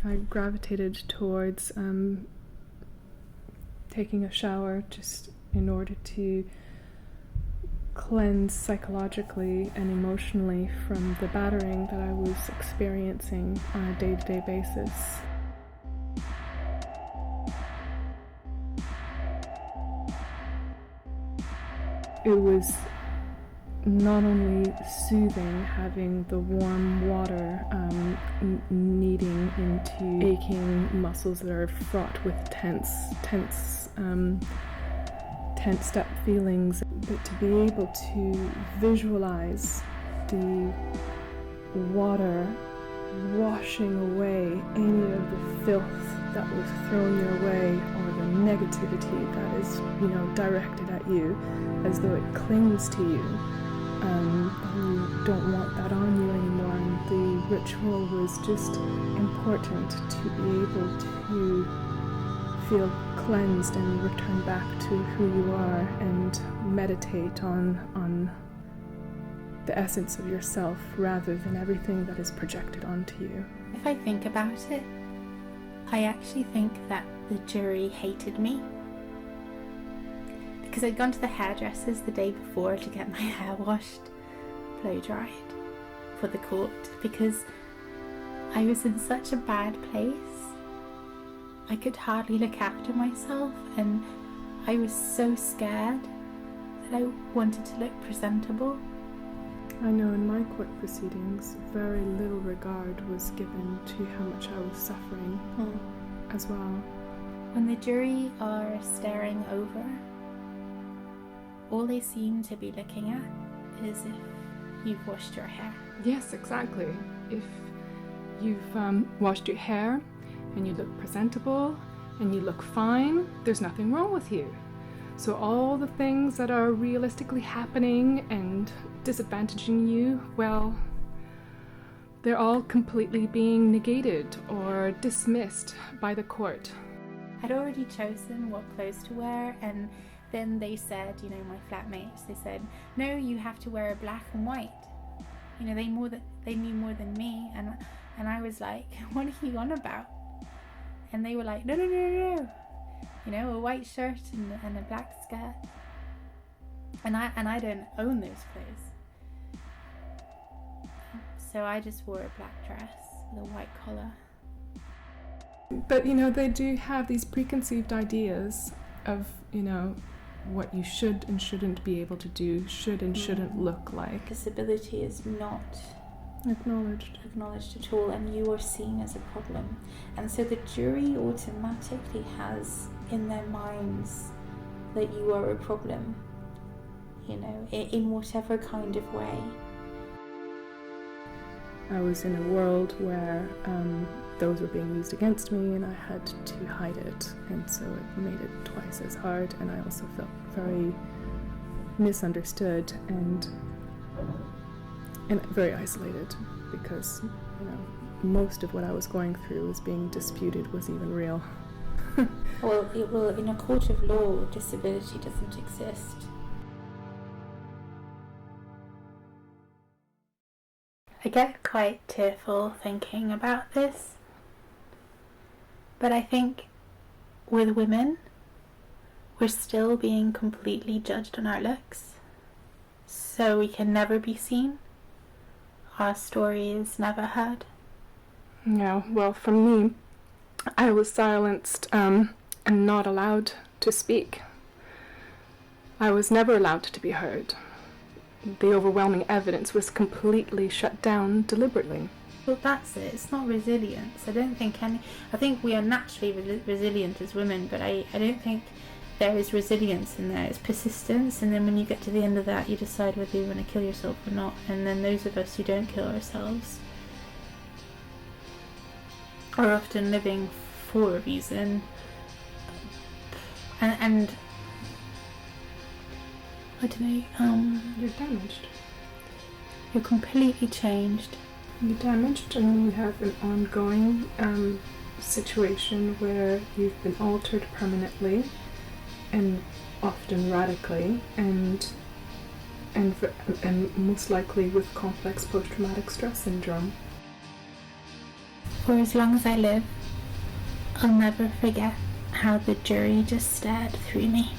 I gravitated towards taking a shower just in order to cleanse psychologically and emotionally from the battering that I was experiencing on a day-to-day basis. It was not only soothing having the warm water kneading into aching muscles that are fraught with tensed up feelings, but to be able to visualize the water washing away any of the filth that was thrown your way or the negativity that is, directed at you, as though it clings to you. You don't want that on you anymore, and the ritual was just important to be able to feel cleansed and return back to who you are and meditate on the essence of yourself rather than everything that is projected onto you. If I think about it, I actually think that the jury hated me. Because I'd gone to the hairdressers the day before to get my hair washed, blow dried, for the court, because I was in such a bad place. I could hardly look after myself, and I was so scared that I wanted to look presentable. I know in my court proceedings, very little regard was given to how much I was suffering as well. When the jury are staring over, all they seem to be looking at is if you've washed your hair. Yes, exactly. If you've washed your hair and you look presentable and you look fine, there's nothing wrong with you. So all the things that are realistically happening and disadvantaging you, well, they're all completely being negated or dismissed by the court. I'd already chosen what clothes to wear, and then they said, my flatmates, they said, no, you have to wear black and white. They knew more than me, and I was like, what are you on about? And they were like, no, a white shirt and a black skirt. And I don't own those clothes. So I just wore a black dress with a white collar. But they do have these preconceived ideas of, what you should and shouldn't be able to do, should and shouldn't look like. Disability is not acknowledged at all, and you are seen as a problem. And so the jury automatically has in their minds that you are a problem, in whatever kind of way. I was in a world where those were being used against me, and I had to hide it, and so it made it twice as hard, and I also felt very misunderstood and very isolated, because most of what I was going through was being disputed was even real. Well, in a court of law, disability doesn't exist. I get quite tearful thinking about this, but I think with women, we're still being completely judged on our looks, so we can never be seen. Our story is never heard. Yeah, well, for me, I was silenced and not allowed to speak. I was never allowed to be heard. The overwhelming evidence was completely shut down deliberately. Well, that's it. It's not resilience. I think we are naturally resilient as women, but I don't think there is resilience in there. It's persistence, and then when you get to the end of that, you decide whether you want to kill yourself or not. And then those of us who don't kill ourselves are often living for a reason. And I don't know, You're damaged. You're completely changed. You're damaged, and you have an ongoing situation where you've been altered permanently, and often radically, and most likely with complex post-traumatic stress syndrome. For as long as I live, I'll never forget how the jury just stared through me.